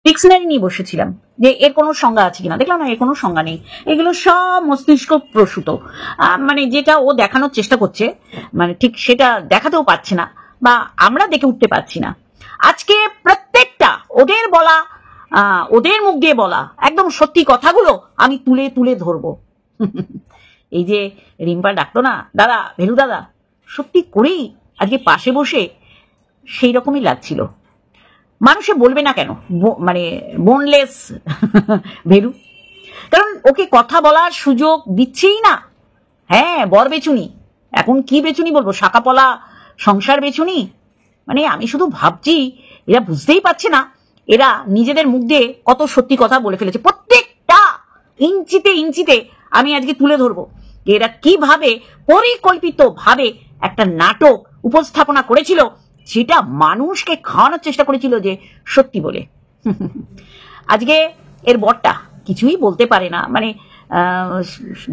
Dictionary নিয়ে বসেছিলাম যে এর কোনো সংজ্ঞা আছে কিনা, দেখলাম না এর কোনো সংজ্ঞা নেই। এগুলো সব মস্তিষ্ক প্রসূত, মানে যেটা ও দেখানোর চেষ্টা করছে, মানে ঠিক সেটা দেখাতেও পারছে না, বা আমরা দেখে উঠতে পারছি না। আজকে প্রত্যেকটা ওদের বলা, ওদের মুখ দিয়ে বলা একদম সত্যি কথাগুলো আমি তুলে তুলে ধরবো। এই যে রিম্পা ডাকতো না দাদা, ভেলু দাদা, সত্যি করেই আজকে পাশে বসে সেই রকমই লাগছিল। মানুষে বলবে না কেন মানে বোনলেস ভেলু, কারণ ওকে কথা বলার সুযোগ দিচ্ছেই না। হ্যাঁ, বর বেচুনি, এখন কি বেচুনি বলবো, শাকাপলা সংসার বেচুনি। মানে আমি শুধু ভাবছি এরা বুঝতেই পারছে না, এরা নিজেদের মুখ দিয়ে কত সত্যি কথা বলে ফেলেছে। প্রত্যেকটা ইঞ্চিতে ইঞ্চিতে আমি আজকে তুলে ধরবো এরা কিভাবে পরিকল্পিত ভাবে একটা নাটক উপস্থাপনা করেছিল, সেটা মানুষকে খাওয়ানোর চেষ্টা করেছিল যে সত্যি বলে। আজকে এর বরটা কিছুই বলতে পারে না, মানে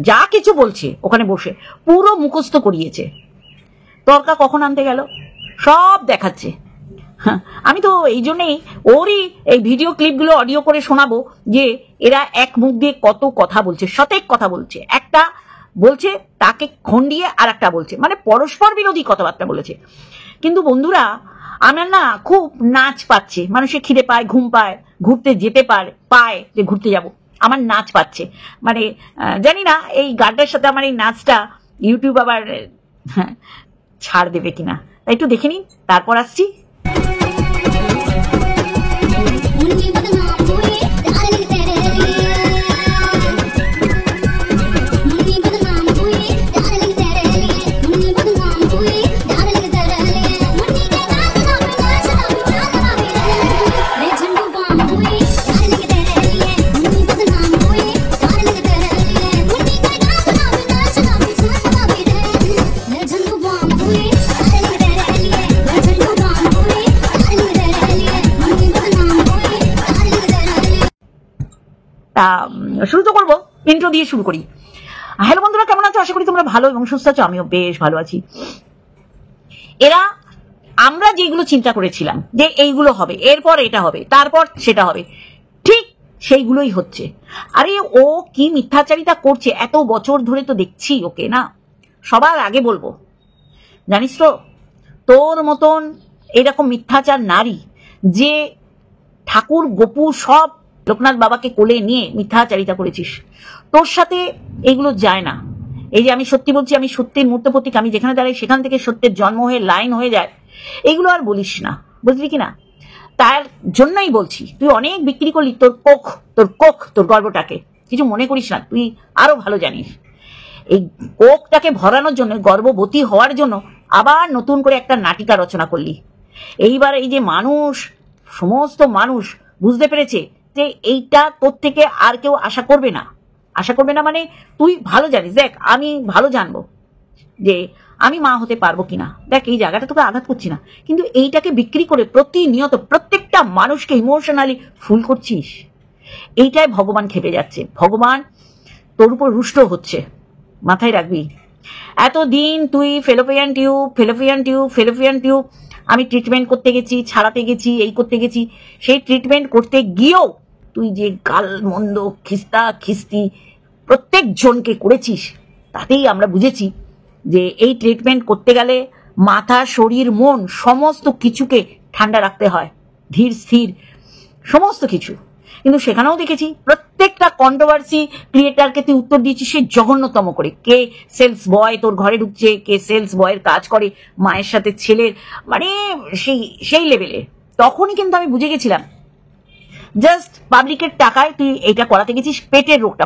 যা কিছু বলছে ওখানে বসে পুরো মুখস্থ করিয়েছে। তর্কা কখন আনতে গেল সব দেখাচ্ছে। আমি তো এই জন্যেই ওরই এই ভিডিও ক্লিপগুলো অডিও করে শোনাবো যে এরা এক মুখ দিয়ে কত কথা বলছে, সতেক কথা বলছে। একটা বলছে তাকে খন্ডিয়ে আর একটা বলছে, মানে পরস্পর বিরোধী কথাবার্তা বলেছে। কিন্তু বন্ধুরা, আমার না খুব নাচ পাচ্ছে, মানুষের খিদে পায়, ঘুম পায়, ঘুরতে যেতে পায় যে ঘুরতে যাব, আমার নাচ পাচ্ছে। মানে জানি না এই গানটার সাথে আমার এই নাচটা ইউটিউব আবার ছাড় দেবে কিনা, তাই একটু দেখে নিন, তারপর আসছি। শুরু তো করবো, ইন্ট্রো দিয়ে শুরু করি। হ্যালো বন্ধুরা, কেমন আছো? আশা করি তোমরা ভালো এবং সুস্থ আছো, আমিও বেশ ভালো আছি। এরা আমরা যেগুলো চিন্তা করেছিলাম যে এইগুলো হবে, এরপর এটা হবে, তারপর সেটা হবে, ঠিক সেইগুলোই হচ্ছে। আরে ও কি মিথ্যাচারিতা করছে এত বছর ধরে, তো দেখছি ওকে না। সবার আগে বলবো, জানিস তো তোর মতন এরকম মিথ্যাচার নারী, যে ঠাকুর গোপু সব লোকনাথ বাবাকে কোলে নিয়ে মিথ্যাচারিতা করেছিস, তোর সাথে এগুলো যায় না। এই যে আমি সত্যি বলছি, আমি সত্যের মূর্ত প্রতীক, আমি যেখানে দাঁড়াই সেখান থেকে সত্যের জন্ম হয়ে লাইন হয়ে যায়, এগুলো আর বলিস না, বুঝলি কিনা? তার জন্যই বলছি, তুই অনেক বিক্রি করলি তোর গর্বটাকে, কিছু মনে করিস না, তুই আরো ভালো জানিস। এই কোকটাকে ভরানোর জন্য, গর্ভবতী হওয়ার জন্য আবার নতুন করে একটা নাটিকা রচনা করলি। এইবার এই যে মানুষ, সমস্ত মানুষ বুঝতে পেরেছে যে এইটা তোর থেকে আর কেউ আশা করবে না। মানে তুই ভালো জানিস, দেখ আমি ভালো জানবো যে আমি মা হতে পারবো কিনা। দেখ এই জায়গাটা তোকে আঘাত করছি না, কিন্তু এইটাকে বিক্রি করে প্রতিনিয়ত প্রত্যেকটা মানুষকে ইমোশনালি ফুল করছিস। এইটাই ভগবান খেপে যাচ্ছে, ভগবান তোর উপর রুষ্ট হচ্ছে, মাথায় রাখবি। এতদিন তুই ফেলোপিয়ান টিউব আমি ট্রিটমেন্ট করতে গেছি, ছাড়াতে গেছি, এই করতে গেছি, সেই ট্রিটমেন্ট করতে গিয়েও তুই যে গাল মন্দ খিস্তি প্রত্যেক জনকে করেছিস, তাতেই আমরা বুঝেছি যে এই ট্রিটমেন্ট করতে গেলে মাথা, শরীর, মন সমস্ত কিছুকে ঠান্ডা রাখতে হয়, ধীর স্থির সমস্ত কিছু। কিন্তু সেখানেও দেখেছি প্রত্যেকটা কন্ট্রোভার্সি ক্রিয়েটারকে তুই উত্তর দিয়েছিস সেই জঘন্যতম করে। কে সেলস বয় তোর ঘরে ঢুকছে, কে সেলস বয়ের কাজ করে মায়ের সাথে ছেলের, মানে সেই লেভেলে। তখনই কিন্তু আমি বুঝে গেছিলাম জাস্ট পাবলিকের টাকায় তুই এটা করাতে গেছিস, পেটের রোগটা,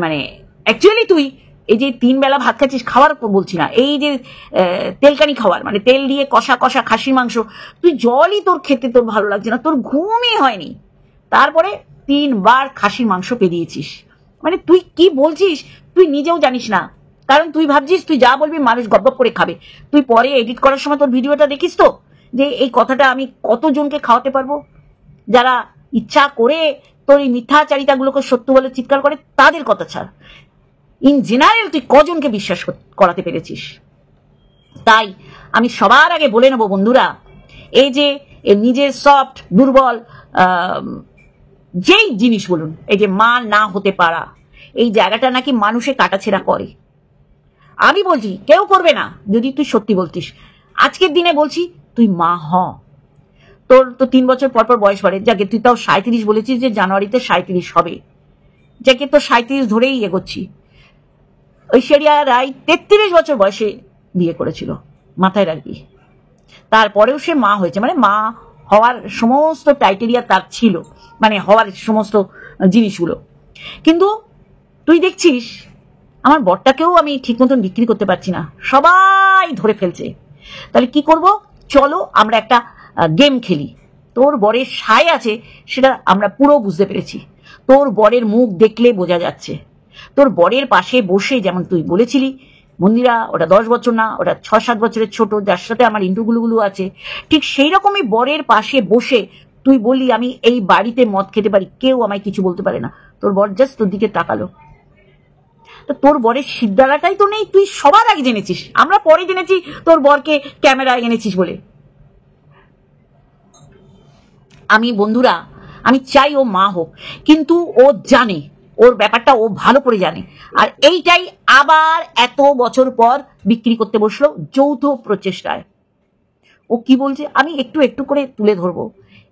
মানে অ্যাকচুয়ালি তুই এই যে 3 বেলা ভাত খাচ্ছিস, খাওয়ার বলছি না, এই যে তেলকানি খাওয়ার, মানে তেল দিয়ে কষা কষা খাসির মাংস, তুই জলই তোর খেতে তোর ভালো লাগছে না, তোর ঘুমই হয়নি, তারপরে 3 বার খাসির মাংস পেদিয়েছিস। মানে তুই কি বলছিস তুই নিজেও জানিস না, কারণ তুই ভাবছিস তুই যা বলবি মানুষ গপগপ করে খাবে। তুই পরে এডিট করার সময় তোর ভিডিওটা দেখিস তো, যে এই কথাটা আমি কতজনকে খাওয়াতে পারবো, যারা ইচ্ছা করে তোর এই মিথ্যাচারিতাগুলোকে সত্য বলে চিৎকার করে, তাদের কথা ছাড়, ইন জেনারেল তুই কজনকে বিশ্বাস করাতে পেরেছিস। তাই আমি সবার আগে বলে নেব বন্ধুরা, এই যে নিজের সফট দুর্বল যেই জিনিস বলুন, এই যে মা না হতে পারা, এই জায়গাটা নাকি মানুষে কাটাছেড়া করে। আমি বলছি কেউ করবে না যদি তুই সত্যি বলতিস। আজকের দিনে বলছি তুই মা হ। তোর তো 3 বছর পর পর বয়স বাড়ে, যাকে তুই তাও 37 বলেছিস যে জানুয়ারিতে 37 হবে, যাকে তো 37 ধরেই এগোচ্ছি। ঐশ্বরিয়া রায় 33 বছর বয়সে বিয়ে করেছিল, মাথায় রাখবি। তারপরেও সে মা হয়েছে, মানে মা হওয়ার সমস্ত ক্রাইটেরিয়া তার ছিল, মানে হওয়ার সমস্ত জিনিসগুলো। কিন্তু তুই দেখছিস আমার বরটাকেও আমি ঠিক মতন বিক্রি করতে পারছি না, সবাই ধরে ফেলছে। তাহলে কি করব? চলো আমরা একটা গেম খেলি। তোর বরের সায় আছে সেটা আমরা পুরো বুঝতে পেরেছি, তোর বরের মুখ দেখলে বোঝা যাচ্ছে। তোর বরের পাশে বসে, যেমন তুই বলেছিলি মন্দিরা ওটা 10 বছর না, ওটা 6-7 বছরের ছোট, যার সাথে আমার ইন্টুগুলো আছে, ঠিক সেই রকমই বরের পাশে বসে তুই বললি আমি এই বাড়িতে মদ খেতে পারি, কেউ আমায় কিছু বলতে পারে না। তোর বর জাস্ট তোর দিকে তাকালো। তো তোর বরের সিদ্ধারাটাই তো নেই, তুই সবার আগে জেনেছিস, আমরা পরে জেনেছি তোর বরকে ক্যামেরায় এনেছিস বলে। আমি বন্ধুরা, আমি চাই ও মা হোক, কিন্তু ও জানে ওর ব্যাপারটা, ও ভালো করে জানে। আর এইটাই আবার এত বছর পর বিক্রি করতে বসলো যৌথ প্রচেষ্টায়। ও কি বলছে আমি একটু একটু করে তুলে ধরবো,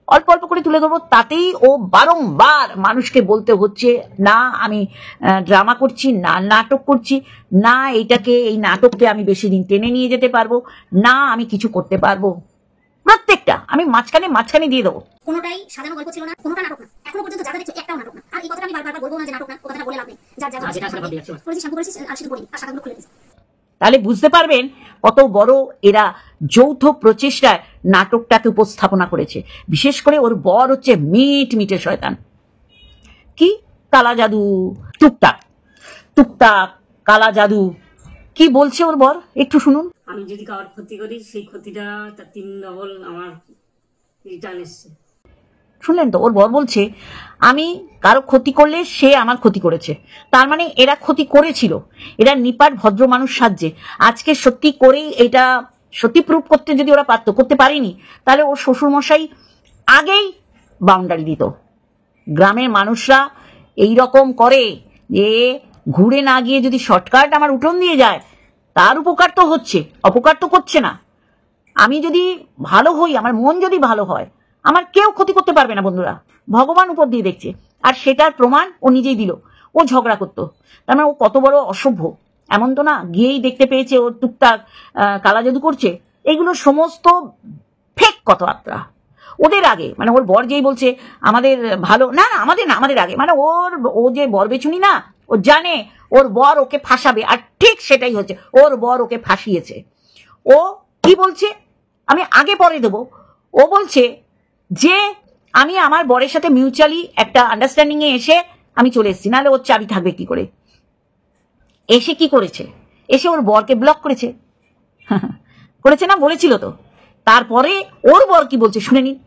অল্প অল্প করে তুলে ধরবো, তাতেই ও বারংবার মানুষকে বলতে হচ্ছে না আমি ড্রামা করছি, না নাটক করছি, না এইটাকে, এই নাটককে আমি বেশি দিন টেনে নিয়ে যেতে পারবো না, আমি কিছু করতে পারবো। প্রত্যেকটা আমি মাঝখানে দিয়ে দেবো। কোনোটাই সাজানো গল্প ছিল না, কোনোটা নাটক না। এখনো পর্যন্ত যা যা দেখছো একটাও নাটক না। আর এই কথাটা আমি বারবার বলবো না যে নাটক না, কথাটা বলে লাভ নেই। যার যা করেছিস শ্যাম্পু করেছিস আর শুধু বলি আর সাদাগুলো খুলে দিস। তাহলে বুঝতে পারবেন কত বড় এরা যৌথ প্রচেষ্টায় নাটকটাকে উপস্থাপনা করেছে। বিশেষ করে ওর বর হচ্ছে মিটে শয়তান। কি কালা জাদু, টুকটাক টুকটাক কালা জাদু, কি বলছে ওর বর একটু শুনুন। আমি যদি কারোর ক্ষতি করি সেই ক্ষতিটা তার 3 ডবল আমার রিটার্ন এসছে। শুনলেন তো, ওর বর বলছে আমি কারো ক্ষতি করলে সে আমার ক্ষতি করেছে। তার মানে এরা ক্ষতি করেছিল, এরা নিপাট ভদ্র মানুষ সাজছে। আজকে সত্যি করেই এটা সত্যি প্রুফ করতে যদি ওরা পারতো, করতে পারেনি, তাহলে ওর শ্বশুরমশাই আগেই বাউন্ডারি দিত। গ্রামের মানুষরা এই রকম করে যে ঘুরে না গিয়ে যদি শর্টকাট আমার উঠোন দিয়ে যায়, তার উপকার তো হচ্ছে, অপকার তো করছে না। আমি যদি ভালো হই, আমার মন যদি ভালো হয়, আমার কেউ ক্ষতি করতে পারবে না বন্ধুরা, ভগবান উপর দিয়ে দেখছে। আর সেটার প্রমাণ ও নিজেই দিল। ও ঝগড়া করতো, তার মানে ও কত বড় অসভ্য এমন তো না, গিয়েই দেখতে পেয়েছে ও টুকটাক কালা জাদু করছে। এগুলো সমস্ত ফেক কথাবার্তা। ওদের আগে, মানে ওর বর যেই বলছে আমাদের ভালো না, আমাদের আগে, মানে ও যে বর বেচুনি না, ও জানে ওর বর ওকে ফাঁসাবে, আর ঠিক সেটাই হচ্ছে, ওর বর ওকে ফাঁসিয়েছে। ও কি বলছে আমি আগে পরে দেবো। ও বলছে যে আমি আমার বরের সাথে মিউচুয়ালি একটা আন্ডারস্ট্যান্ডিং এ এসে আমি চলে এসেছি, নাহলে ওর চাবি থাকবে কি করে। এসে কি করেছে, এসে ওর বরকে ব্লক করেছে। করেছে না, বলেছিল তো। তারপরে ওর বর কি বলছে শুনে নিন।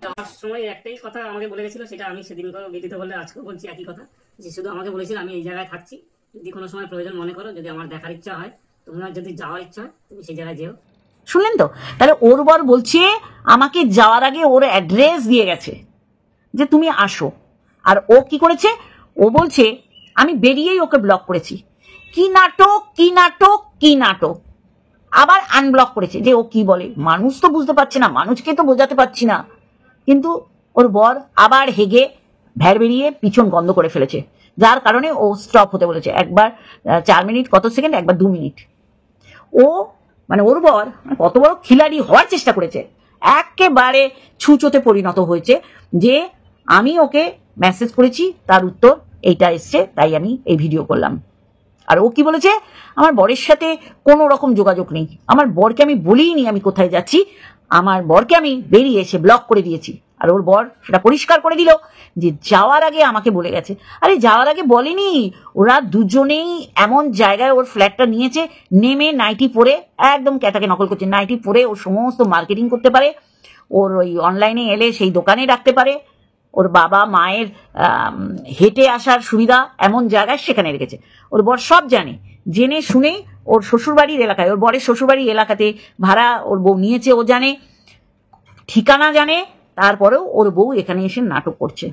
আমার সময় একটাই কথা আমাকে বলে গেছিল, সেটা আমি সেদিন বিদিত বলে আজকেও বলছি একই কথা, যে শুধু আমাকে বলেছিল আমি এই জায়গায় থাকছি, যদি কোনো সময় প্রয়োজন মনে করো, যদি আমার দেখার ইচ্ছা হয়, তোমার যদি যাওয়ার ইচ্ছা হয়, তুমি সেই জায়গায় যেও। শুনলেন তো, তাহলে ওর বর বলছে আমাকে যাওয়ার আগে ওর অ্যাড্রেস দিয়ে গেছে যে তুমি আসো। আর ও কি করেছে, ও বলছে আমি বেরিয়েই ওকে ব্লক করেছি। কি নাটক কি নাটক কি নাটক, আবার আনব্লক করেছে। যে ও কি বলে, মানুষ তো বুঝতে পারছে না, মানুষকে তো বোঝাতে পারছি না। কিন্তু ওর বর আবার হেগে ভ্যার বেরিয়ে পিছন বন্ধ করে ফেলেছে, যার কারণে ও স্টপ হতে বলেছে। একবার 4 মিনিট কত সেকেন্ড, একবার 2 মিনিট। ও মানে ওর বর কত বড় খিলাড়ি হওয়ার চেষ্টা করেছে, একেবারে ছুঁচোতে পরিণত হয়েছে যে আমি ওকে মেসেজ করেছি, তার উত্তর এইটা এসছে, তাই আমি এই ভিডিও করলাম। আর ও কি বলেছে, আমার বরের সাথে কোনো রকম যোগাযোগ নেই, আমার বরকে আমি বলিনি আমি কোথায় যাচ্ছি, আমার বরকে আমি বেরিয়ে এসে ব্লক করে দিয়েছি। আর ওর বর সেটা পরিষ্কার করে দিল যে যাওয়ার আগে আমাকে বলে গেছে। আরে যাওয়ার আগে বলেনি, ওরা দুজনেই এমন জায়গায় ওর ফ্ল্যাটটা নিয়েছে, নেমে নাইটি পরে, একদম ক্যাটাকে নকল করছে, নাইটি পরে ও সমস্ত মার্কেটিং করতে পারে, ওর ওই অনলাইনে এলে সেই দোকানে রাখতে পারে, ওর বাবা মায়ের হেঁটে আসার সুবিধা এমন জায়গায় সেখানে রেখেছে। ওর বর সব জানে, জেনে শুনে ওর শ্বশুরবাড়ির এলাকায়, ওর বরের শ্বশুরবাড়ির এলাকাতে ভাড়া ওর বউ নিয়েছে, ও জানে, ঠিকানা জানে, তারপরেও ওর বউ এখানে এসে নাটক করছে।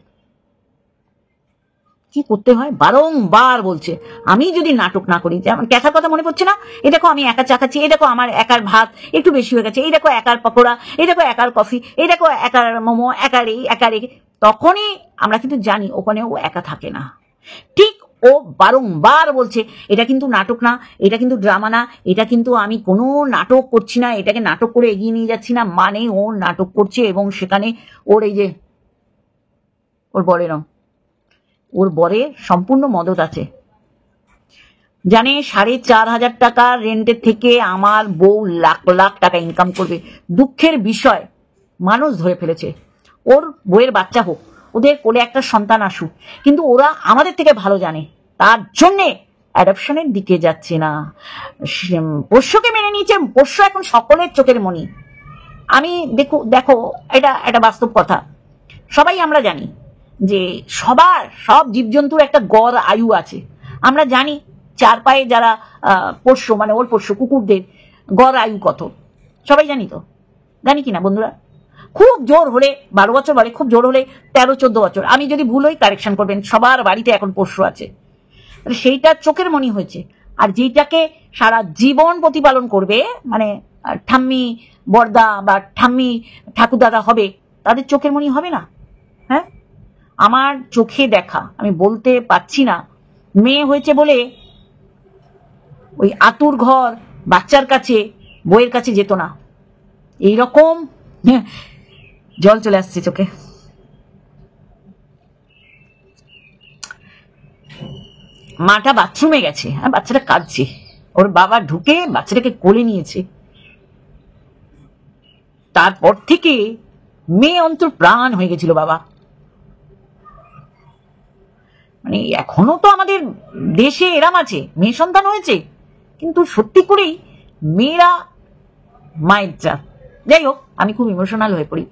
কি করতে হয় বারংবার বলছে, আমি যদি নাটক না করি, যেমন ক্যাথার কথা মনে পড়ছে না, এই দেখো আমি একা চা খাচ্ছি, এই দেখো আমার একার ভাত একটু বেশি হয়ে গেছে, এই দেখো একার পকোড়া, এই দেখো একার কফি, এই দেখো একার মোমো, একার এই একার এই। তখনই আমরা কিন্তু জানি ওখানে ও একা থাকে না। ঠিক ও বারংবার বলছে এটা কিন্তু নাটক না, এটা কিন্তু ড্রামা না, এটা কিন্তু আমি কোনো নাটক করছি না, এটাকে নাটক করে এগিয়ে নিয়ে যাচ্ছি না, মানে ও নাটক করছে। এবং সেখানে ওর এই যে ওর বরের সম্পূর্ণ মদত আছে। জানে 4,500 টাকা রেন্টের থেকে আমার বউ লাখ লাখ টাকা ইনকাম করবে। দুঃখের বিষয় মানুষ ধরে ফেলেছে, ওর বউয়ের বাচ্চা হোক, ওদের কোলে একটা সন্তান আসুক, কিন্তু ওরা আমাদের থেকে ভালো জানে, তার জন্যে অ্যাডপশনের দিকে যাচ্ছে না। পোষ্যকে মেনে নিয়েছে, পোষ্য এখন সকলের চোখের মণি। আমি দেখো এটা একটা বাস্তব কথা, সবাই আমরা জানি যে সব জীবজন্তুর একটা গড় আয়ু আছে। আমরা জানি 4 পায়ে যারা পোষ্য, মানে ওর পোষ্য কুকুরদের গড় আয়ু কত, সবাই জানি তো, জানি কিনা বন্ধুরা? খুব জোর হলে 12 বছর বলে, খুব জোর হলে 13-14 বছর। আমি যদি ভুল হই কারেকশন করবেন, সবার বাড়িতে এখন পোষ্য আছে, সেইটা চোখের মণি হয়েছে। আর যেটাকে সারা জীবন প্রতিপালন করবে, মানে ঠাম্মি বর্দা বা ঠাম্মি ঠাকুরদাদা হবে, তাদের চোখের মণি হবে না? হ্যাঁ, আমার চোখে দেখা, আমি বলতে পারছি না, মেয়ে হয়েছে বলে ওই আতুর ঘর বাচ্চার কাছে, বইয়ের কাছে যেত না। এইরকম জল চলে আসছে চোখে। মাটা বাথরুমে গেছে, আর বাচ্চাটা কাঁদছে, ওর বাবা ঢুকে বাচ্চাটাকে কোলে নিয়েছে। তারপর থেকে মেয়ে অন্তর প্রাণ হয়ে গেছিল বাবা। মানে এখনো তো আমাদের দেশে এরাম আছে, মেয়ে সন্তান হয়েছে, কিন্তু সত্যি করেই মেয়েরা মায়ের জাত। যাই হোক, আমি খুব ইমোশনাল হয়ে পড়ি,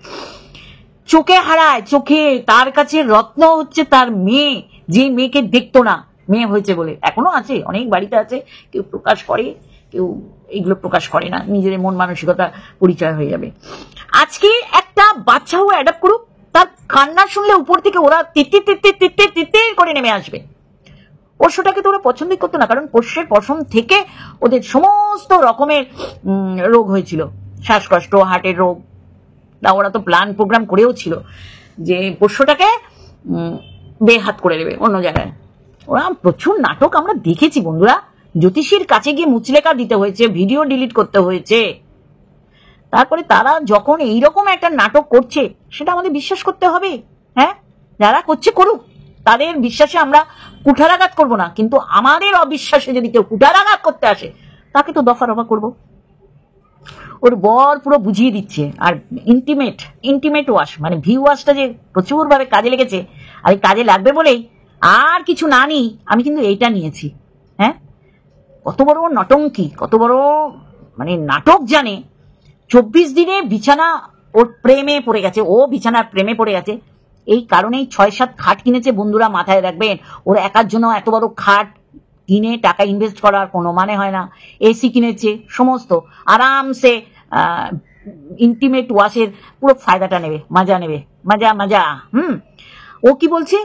চোখে হারায়, চোখে তার কাছে রত্ন হচ্ছে তার মেয়ে, যে মেয়েকে দেখতো না মেয়ে হয়েছে বলে। এখনো আছে, অনেক বাড়িতে আছে, কেউ প্রকাশ করে, কেউ এইগুলো প্রকাশ করে না, নিজের মন মানসিকতা পরিচয় হয়ে যাবে। আজকে একটা বাচ্চাও অ্যাডাপ্ট করুক, তার কান্না শুনলে উপর থেকে ওরা তিত্তির করে নেমে আসবে। পোষ্যটাকে তো ওরা পছন্দই করতো না, কারণ পোষ্যের পশম থেকে ওদের সমস্ত রকমের রোগ হয়েছিল, শ্বাসকষ্ট, হার্টের রোগ। ওরা তো প্ল্যান প্রোগ্রাম করেও ছিল যে পোষ্যটাকে বেহাত করে দেবে অন্য জায়গায়। ওরা প্রচুর নাটক আমরা দেখেছি বন্ধুরা, জ্যোতিষীর কাছে গিয়ে মুচলেকা দিতে হয়েছে, ভিডিও ডিলিট করতে হয়েছে। তারপরে তারা যখন এইরকম একটা নাটক করছে, সেটা আমাদের বিশ্বাস করতে হবে। হ্যাঁ, যারা করছে করুক, তাদের বিশ্বাসে আমরা কুঠারাঘাত করবো না, কিন্তু আমাদের অবিশ্বাসে যদি কেউ কুঠারাঘাত করতে আসে, তাকে তো দফা রফা করবো। ওর বর পুরো বুঝিয়ে দিচ্ছে। আর ইন্টিমেট ওয়াশ, মানে ভি ওয়াশটা যে প্রচুর ভাবে কাজে লেগেছে, আর এই কাজে লাগবে বলেই আর কিছু না নিই আমি কিন্তু এইটা নিয়েছি। হ্যাঁ, কত বড় নটঙ্কি, কত বড় মানে নাটক জানে। 24 দিনে বিছানা ওর প্রেমে পড়ে গেছে, ও বিছানার প্রেমে পড়ে গেছে। এই কারণেই 6-7 খাট কিনেছে বন্ধুরা, মাথায় রাখবেন। ওর একার জন্য এত বড় খাট কিনে টাকা ইনভেস্ট করার কোনো মানে হয় না। এসি কিনেছে, সমস্ত আরামসে ইন্টিমেট ওয়াশের পুরো ফায়দাটা নেবে, মজা নেবে, মজা। ও কি বলছে,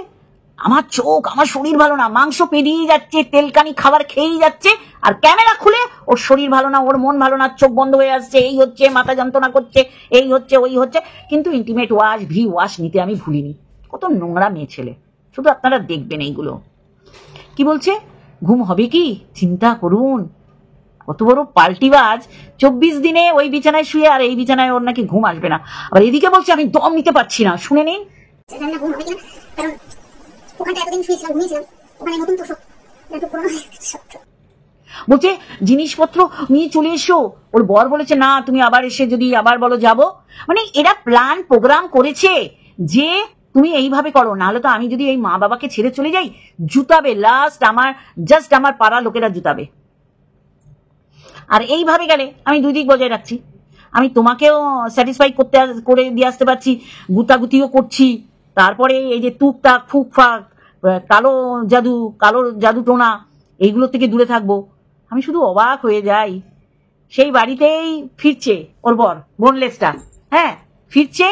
আমার চোখ, আমার শরীর ভালো না, মাংস পেরিয়ে যাচ্ছে, তেলকানি খাবার খেয়েই যাচ্ছে, আর ক্যামেরা খুলে ওর শরীর ভালো না, ওর মন ভালো না, চোখ বন্ধ হয়ে আসছে, এই হচ্ছে, মাথা যন্ত্রণা করছে, এই হচ্ছে, ওই হচ্ছে। কিন্তু ইন্টিমেট ওয়াশ, ভি ওয়াশ নিতে আমি ভুলিনি। কত নোংরা মেয়ে ছেলে, শুধু আপনারা দেখবেন এইগুলো। কি বলছে, ঘুম হবে কি, চিন্তা করুন। কত বড় পাল্টিবাজ, 24 দিনে ওই বিছানায় শুয়ে, আর এই বিছানায় ওর নাকি ঘুম আসবে না। আবার এদিকে বলছে আমি দম নিতে পারছি না। শুনে নিন, জানি না ঘুম হবে কিনা, কারণ ওখানটা এতদিন শুয়েছিলাম, ঘুমিয়েছিলাম, ওখানে নতুন তো একটু পুরোনো বলছে জিনিসপত্র নিয়ে চলে এসো। ওর বর বলেছে না, তুমি আবার এসে যদি আবার বলো যাবো। মানে এরা প্ল্যান প্রোগ্রাম করেছে যে তুমি এইভাবে করো, নাহলে তো আমি যদি এই মা বাবাকে ছেড়ে চলে যাই, জুতাবে লাস্ট আমার পাড়া লোকেরা জুতাবে। আর এইভাবে গেলে আমি 2 দিক বজায় রাখছি, আমি তোমাকেও স্যাটিসফাই করে দিয়ে আসতে পারছি, গুতাগুতিও করছি। তারপরে এই যে টুকটাক ফুকফাক, কালো জাদু টোনা, এইগুলো থেকে দূরে থাকবো। আমি শুধু অবাক হয়ে যাই, সেই বাড়িতেই ফিরছে ওর বর, বোনলেসটা। হ্যাঁ, ফিরছে,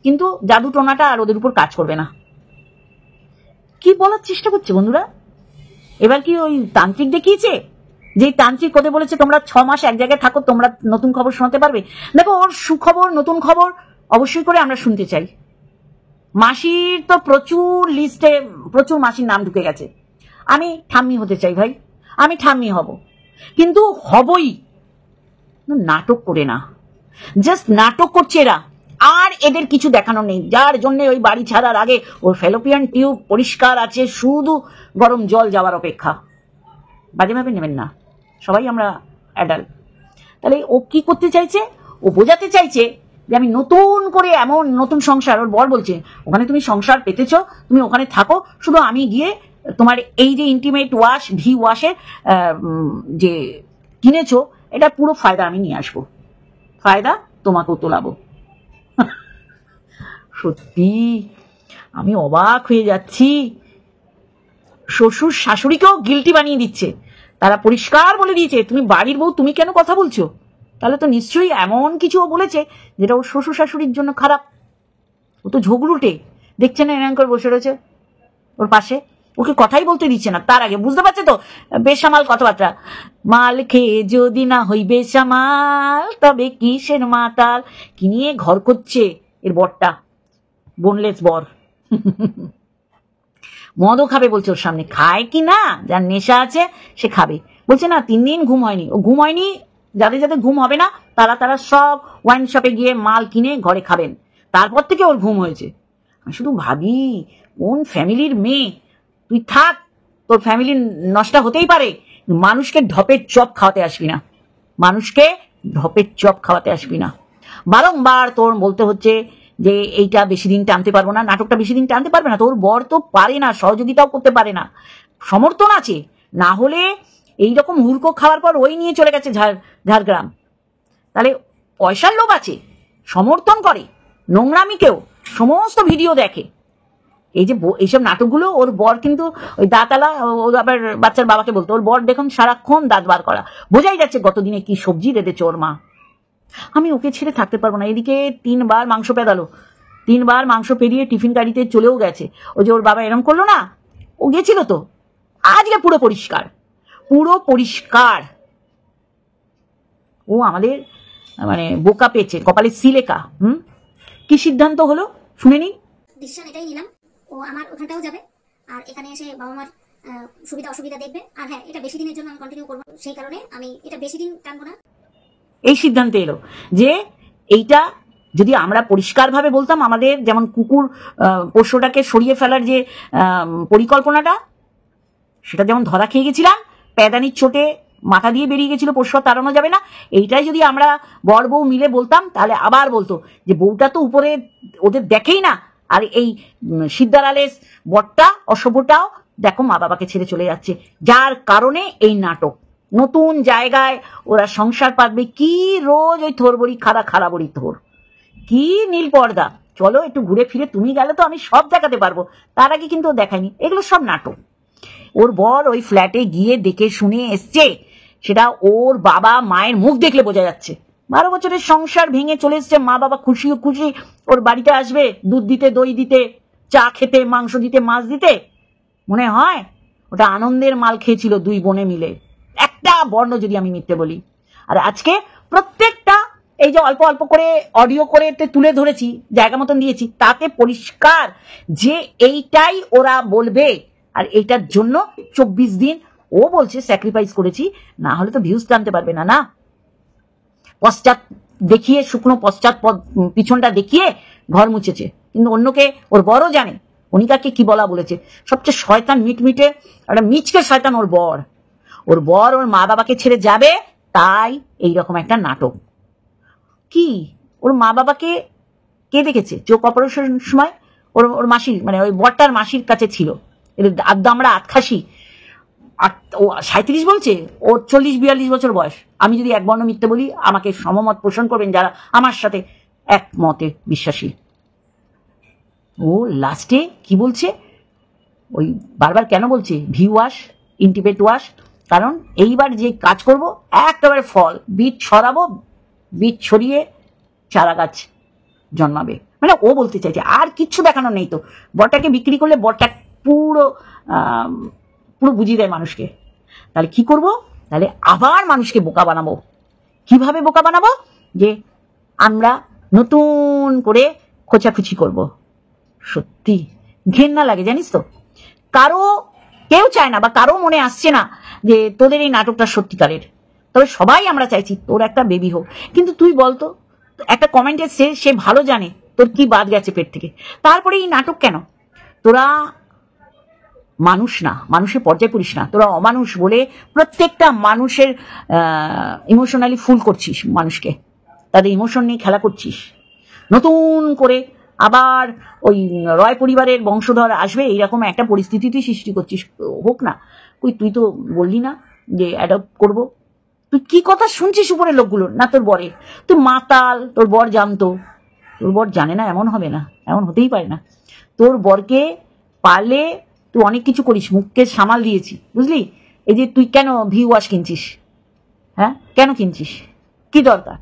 কিন্তু জাদু টোনাটা আর ওদের উপর কাজ করবে না। কি বলার চেষ্টা করছে বন্ধুরা? এবার কি ওই তান্ত্রিক দেখিয়েছে? যে তান্ত্রিক ওদের বলেছে তোমরা 6 মাস এক জায়গায় থাকো, তোমরা নতুন খবর শোনাতে পারবে। দেখো, ওর সুখবর, নতুন খবর অবশ্যই করে আমরা শুনতে চাই। মাসির তো প্রচুর লিস্টে প্রচুর মাসির নাম ঢুকে গেছে। আমি ঠাম্মি হতে চাই ভাই, আমি ঠাম্মি হব, কিন্তু হবই। নাটক করে না, জাস্ট নাটক করছে এরা, আর এদের কিছু দেখানো নেই। যার জন্য ওই বাড়ি ছাড়ার আগে ওর ফেলোপিয়ান টিউব পরিষ্কার আছে, শুধু গরম জল যাওয়ার অপেক্ষা। বাজে ভাবে নেবেন না, সবাই আমরা অ্যাডাল্ট। তাহলে ও কি করতে চাইছে? ও বোঝাতে চাইছে যে আমি নতুন করে এমন নতুন সংসার, ওর বর বলছে ওখানে তুমি সংসার পেতেছ, তুমি ওখানে থাকো, শুধু আমি গিয়ে তোমার এই যে ইন্টিমেট ওয়াশ, ভি ওয়াশের যে কিনেছো, এটা পুরো ফায়দা আমি নিয়ে আসবো, ফায়দা তোমাকেও তোলাবো। সত্যি আমি অবাক হয়ে যাচ্ছি। শ্বশুর শাশুড়িকেও গিল্টি বানিয়ে দিচ্ছে। তারা পরিষ্কার বলে দিয়েছে তুমি বাড়ির বউ, তুমি কেন কথা বলছো? তাহলে তো নিশ্চয়ই এমন কিছু ও বলেছে যেটা ওর শ্বশুর শাশুড়ির জন্য খারাপ। ও তো ঝগড়ুটে, দেখছে না এরকম করে বসে রয়েছে ওর পাশে, ওকে কথাই বলতে দিচ্ছে না। তার আগে বুঝতে পারছে তো বেসামাল কথাবার্তা। মাল খেয়ে যদি না হই বেসামাল, তবে কিসের মাতাল। কি নিয়ে ঘর করছে এর বরটা, বোনলেস বর। মদও খাবে বলছে ওর সামনে, খায় কি না, যার নেশা আছে সে খাবে। বলছে না 3 দিন ঘুম হয়নি, ও ঘুম হয়নি, যাদের যাদের ঘুম হবে না তারা সব ওয়াইন শপে গিয়ে মাল কিনে ঘরে খাবেন, তারপর থেকে ওর ঘুম হয়েছে। আমি শুধু ভাবি কোন ফ্যামিলির মেয়ে তুই, থাক তোর ফ্যামিলি নষ্ট হতেই পারে, মানুষকে ঢপের চপ খাওয়াতে আসবি না, মানুষকে ঢপের চপ খাওয়াতে আসবি না। বারংবার তোর বলতে হচ্ছে যে এইটা বেশি দিন টানতে পারবো না, নাটকটা বেশি দিন টানতে পারবে না। তোর বর তো পারে না, সহযোগিতাও করতে পারে না, সমর্থন আছে না হলে এইরকম হুড়কো খাওয়ার পর ওই নিয়ে চলে গেছে ঝাড়গ্রাম। তাহলে পয়সার লোভ আছে, সমর্থন করে নোংরামিকেও, সমস্ত ভিডিও দেখে। এই যে এইসব নাটকগুলো ওর বর কিন্তু ওই দাঁতালা, ও আবার বাচ্চার বাবাকে বলতো ওর বর দেখুন সারাক্ষণ দাঁত বার করা, বোঝাই যাচ্ছে গতদিনে কি সবজি রেঁধেছে ওর মা। আমি ওকে ছেড়ে থাকতে পারবো না। এদিকে 3 বার মাংস পেদালো, 3 বার মাংস পেরিয়ে টিফিন গাড়িতে চলেও গেছে। ওই যে ওর বাবা এরম করলো না, ও গেছিল তো, আজকে পুরো পরিষ্কার, পুরো পরিষ্কার। ও আমাদের মানে বোকা পেয়েছে, কপালে সিলেকা। কি সিদ্ধান্ত হলো শুনে নি। ডিসিশন এটাই নিলাম, ও আমার ওখানটাও যাবে, আর এখানে এসে বাবা মার সুবিধা অসুবিধা দেখবে। আর হ্যাঁ, এটা বেশি দিনের জন্য আমি কন্টিনিউ করবো, সেই কারণে আমি এটা বেশি দিন টানবো না। এই সিদ্ধান্তে এলো যে এইটা যদি আমরা পরিষ্কারভাবে বলতাম, আমাদের যেমন কুকুর পোষ্যটাকে সরিয়ে ফেলার যে পরিকল্পনাটা, সেটা যেমন ধরা খেয়ে গেছিলাম, প্যাদানির চোটে মাথা দিয়ে বেরিয়ে গেছিল, পোষ্য তাড়ানো যাবে না, এইটাই যদি আমরা বর বউ মিলে বলতাম, তাহলে আবার বলতো যে বউটা তো উপরে ওদের দেখেই না, আর এই সিদ্ধার আলেস বরটা অসভ্যটাও দেখো মা বাবাকে ছেড়ে চলে যাচ্ছে, যার কারণে এই নাটক। নতুন জায়গায় ওরা সংসার পাতবে, কি রোজ ওই থোর বড়ি খাড়া বড়ি থোর, কি নীল পর্দা। চলো একটু ঘুরে ফিরে তুমি গেলে তো আমি সব দেখাতে পারবো, তার আগে কিন্তু দেখায়নি। এগুলো সব নাটক। ওর বর ওই ফ্ল্যাটে গিয়ে দেখে শুনে এসছে, সেটা ওর বাবা মায়ের মুখ দেখলে বোঝা যাচ্ছে। 12 বছরের সংসার ভেঙে চলে এসছে, মা বাবা খুশি ওর বাড়িতে আসবে, দুধ দিতে, দই দিতে, চা খেতে, মাংস দিতে, মাছ দিতে। মনে হয় ওটা আনন্দের মাল খেয়েছিল 2 বোনে মিলে, একটা বর্ণ যদি আমি মিথ্যে বলি। আর আজকে প্রত্যেকটা এই যে অল্প অল্প করে অডিও করে তুলে ধরেছি, জায়গা মতন দিয়েছি, তাতে পরিষ্কার যে এইটাই ওরা বলবে। আর এইটার জন্য 24 দিন ও বলছে স্যাক্রিফাইস করেছি, না হলে তো ভিউজ টানতে পারবে না। না, পশ্চাৎ দেখিয়ে, শুকনো পশ্চাৎ পিছনটা দেখিয়ে ঘর মুছেছে, কিন্তু অন্যকে ওর বড় জানে অনিকাকে কি বলা বলেছে। সবচেয়ে শয়তান মিটমিটে একটা মিচকে শয়তান ওর বর। ওর মা বাবাকে ছেড়ে যাবে, তাই এইরকম একটা নাটক। কি ওর মা বাবাকে কে দেখেছে? চোখ অপারেশন সময় ওর মাসির, মানে ওই বরটার মাসির কাছে ছিল। আদ্য আমরা আতখাসি, 37 বলছে, ওর 40-42 বছর বয়স। আমি যদি এক বর্ণ মিথ্যে বলি, আমাকে সমমত পোষণ করবেন যারা আমার সাথে একমতে বিশ্বাসী। ও লাস্টে কি বলছে, ওই বারবার কেন বলছে ভি ওয়াশ, ইন্টিমেট ওয়াশ? কারণ এইবার যে কাজ করব একেবারে ফল, বীজ ছড়াবো, বীজ ছড়িয়ে চারা গাছ জন্মাবে। মানে ও বলতে চাইছে আর কিচ্ছু দেখানো নেই তো। বরটাকে বিক্রি করলে বরটা পুরো পুরো বুঝিয়ে দেয় মানুষকে। তাহলে কি করব? তাহলে আবার মানুষকে বোকা বানাবো। কিভাবে বোকা বানাবো? যে আমরা নতুন করে খোঁচাখুচি করব। সত্যি ঘেন্না লাগে জানিস তো। কেউ চায় না বা কারো মনে আসছে না যে তোদের এই নাটকটা সত্যিকারের। তবে সবাই আমরা চাইছি তোর একটা বেবি হোক। কিন্তু তুই বলতো, একটা কমেন্ট এসছে, সে ভালো জানে তোর কি বাদ গেছে পেট থেকে, তারপরে এই নাটক কেন? তোরা মানুষ না, মানুষের পর্যায়ে পড়িস না। তোরা অমানুষ বলে প্রত্যেকটা মানুষের ইমোশনালি ফুল করছিস, মানুষকে তাদের ইমোশন নিয়ে খেলা করছিস। নতুন করে আবার ওই রয় পরিবারের বংশধর আসবে এইরকম একটা পরিস্থিতি তুই সৃষ্টি করছিস। হোক না, তুই তো বললি না যে অ্যাডপ্ট করব। তুই কি কথা শুনছিস উপরে লোকগুলো? না তোর বরে, তুই মাতাল, তোর বর জানতো। তোর বর জানে না এমন হবে না, এমন হতেই পারে না। তোর বরকে পারলে তুই অনেক কিছু করিস, মুখকে সামাল দিয়েছি, বুঝলি? এই যে তুই কেন ভিউ ওয়াশ কিনছিস? হ্যাঁ, কেন কিনছিস? কি দরকার?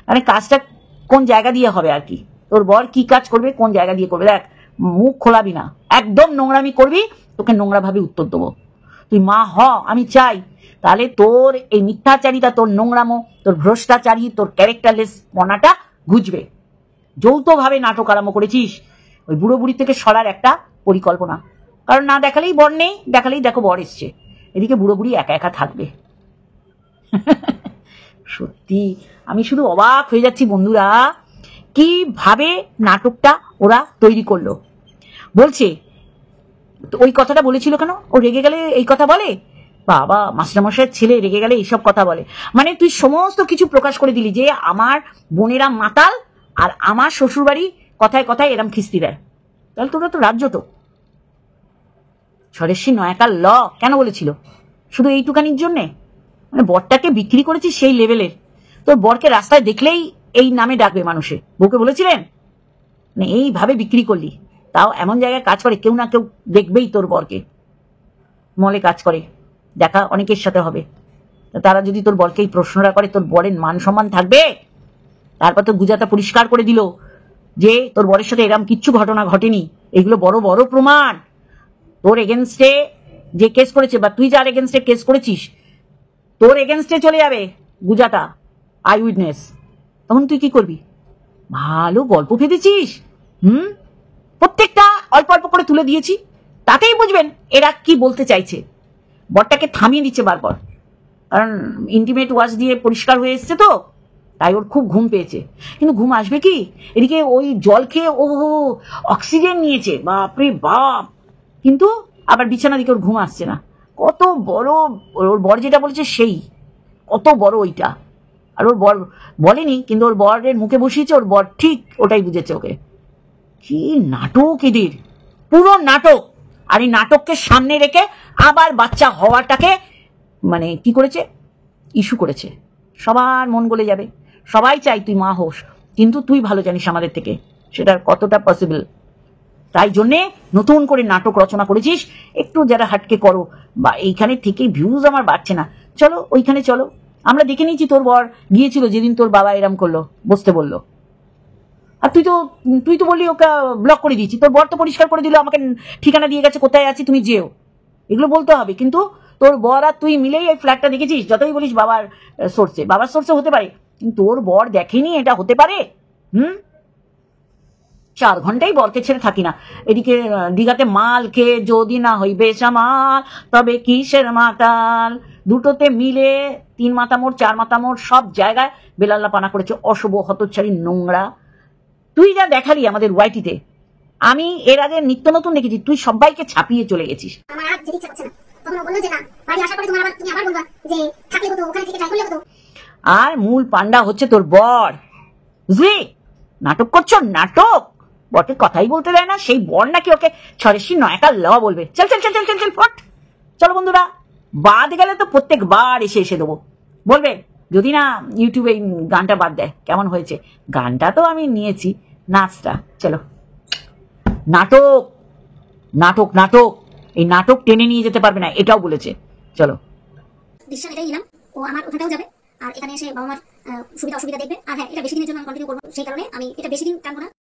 মানে কাজটা কোন জায়গা দিয়ে হবে আর কি? তোর বর কি কাজ করবে, কোন জায়গা দিয়ে করবে? দেখ, মুখ খোলাবি না, একদম নোংরামি করবি, তোকে নোংরা ভাবে উত্তর দেবো। তুই মা হ, আমি চাই। তাহলে তোর এই মিথ্যাচারিতা, তোর নোংরামো, তোর ভ্রষ্টাচারী, তোর ক্যারেক্টারলেস পনাটা ঘুচবে। যৌথভাবে নাটক আরম্ভ করেছিস ওই বুড়ো বুড়ি থেকে সরার একটা পরিকল্পনা। কারণ না দেখালেই বর নেই, দেখালেই দেখো বর এসছে, এদিকে বুড়ো বুড়ি একা একা থাকবে। সত্যি আমি শুধু অবাক হয়ে যাচ্ছি বন্ধুরা, কিভাবে নাটকটা ওরা তৈরি করলো। বলছে ওই কথাটা বলেছিল কেন? ও রেগে গেলে এই কথা বলে? বাবা, মাস্টারমশাইয়ের ছেলে রেগে গেলে এইসব কথা বলে? মানে তুই সমস্ত কিছু প্রকাশ করে দিলি যে আমার বোনেরা মাতাল আর আমার শ্বশুরবাড়ি কথায় কথায় এরম খিস্তি দেয়। তাহলে তোরা তো রাজ্য তো। স্বদেশী নয়াকার ল কেন বলেছিল? শুধু এইটুকানির জন্যে? মানে বরটাকে বিক্রি করেছিস সেই লেভেলের। তোর বরকে রাস্তায় দেখলেই এই নামে ডাকবে মানুষে। বউকে বলেছিলেন? মানে এইভাবে বিক্রি করলি, তাও এমন জায়গায় কাজ করে কেউ না কেউ দেখবেই তোর বরকে। মলে কাজ করে, দেখা অনেকের সাথে হবে। তারা যদি তোর বরকে এই প্রশ্নটা করে, তোর বরের মান সম্মান থাকবে? তারপর তো গুজাটা পরিষ্কার করে দিল যে তোর বরের সাথে এরম কিচ্ছু ঘটনা ঘটেনি। এগুলো বড় বড় প্রমাণ। তোর এগেনস্টে যে কেস করেছে বা তুই যার এগেনস্টে কেস করেছিস, তোর এগেনস্টে চলে যাবে গুজাটা, আই উইটনেস। তখন তুই কি করবি? ভালো গল্প ভেবেছিস। প্রত্যেকটা অল্প অল্প করে তুলে দিয়েছি, তাতেই বুঝবেন এরা কি বলতে চাইছে। বরটাকে থামিয়ে দিচ্ছে বারবার, কারণ ইন্টিমেট ওয়াশ দিয়ে পরিষ্কার হয়ে এসছে তো, তাই ওর খুব ঘুম পেয়েছে। কিন্তু ঘুম আসবে কি? এদিকে ওই জল খেয়ে ও অক্সিজেন নিয়েছে, বাপরে বাপ। কিন্তু আবার বিছানা দিকে ওর ঘুম আসছে না। কত বড় ওর বর যেটা বলেছে সেই, কত বড় ওইটা। আর ওর বর বলেনি, কিন্তু ওর বরের মুখে বসিয়েছে, ওর বর ঠিক ওটাই বুঝেছে ওকে। কি নাটক এদের, পুরো নাটক। আর এই নাটককে সামনে রেখে আবার বাচ্চা হওয়াটাকে মানে কি করেছে, ইস্যু করেছে। সবার মন গলে যাবে, সবাই চাই তুই মা হোস, কিন্তু তুই ভালো জানিস আমাদের থেকে সেটা কতটা পসিবল। তাই জন্যে নতুন করে নাটক রচনা করেছিস। একটু যারা হাটকে করো, বা এইখানে থেকে ভিউজ আমার বাড়ছে না, চলো ওইখানে চলো। আমরা দেখে নিয়েছি তোর বর গিয়েছিল যেদিন তোর বাবা এরম করলো, বসতে বললো। আর তুই তো বললি ওকে ব্লক করে দিয়েছি। তোর বর তো পরিষ্কার করে দিল, আমাকে ঠিকানা দিয়ে গেছে, কোথায় আছি তুমি যেও। এগুলো বলতে হবে। কিন্তু তোর বর আর তুই মিলেই এই ফ্ল্যাটটা দেখেছিস। যতই বলিস বাবার সোর্সে হতে পারে, কিন্তু তোর বর দেখেনি এটা হতে পারে। 4 ঘন্টাই বরকে ছেড়ে থাকি না। এদিকে দীঘাতে মাল খেয়ে যদি না হইবে সামাল, তবে কিসের মাতাল। দুটোতে মিলে 3 মাথা মোড় 4 মাথা মোড় সব জায়গায় বেলাল্লা পানা করেছে। অশুভ, হতচ্ছাড়ি, নোংরা। তুই যা দেখালি আমাদের ওয়াইটিতে, আমি এর আগে নিত্য নতুন দেখেছি। তুই সবাইকে ছাপিয়ে চলে গেছিস। আমার আর যেতে ইচ্ছা করছে না। তখন ও বললো যে না, বাড়ি আসার পরে তুমি আবার বলবা যে থাকলে হতো, ওখানে থেকে ট্রাই করলে হতো। আর মূল পান্ডা হচ্ছে তোর বর, বুঝলি? নাটক করছো, নাটক। বরকে কথাই বলতে দেয় না, সেই বর নাকি ওকে ছরেশি নয়াকা ল বলবে। চল চল চল চল চল চল ফট। চলো বন্ধুরা, বাদ গেলে তো প্রত্যেকবার এসে দেবো। বলবে যদি না ইউটিউবে এই গানটা বাদ দেয়। কেমন হয়েছে গানটা? তো আমি নিয়েছি, নাচটা। চলো, নাটক নাটক নাটক, এই নাটক টেনে নিয়ে যেতে পারবে না, এটাও বলেছে। চলো, ডিসিশন এটাই নিলাম, ও আমার ওখানটাও যাবে আর এখানে এসে বাবা মার সুবিধা অসুবিধা দেখবে। আর হ্যাঁ, এটা বেশি দিনের জন্য আমি কন্টিনিউ করবো, সেই কারণে আমি এটা বেশি দিন টানবো না।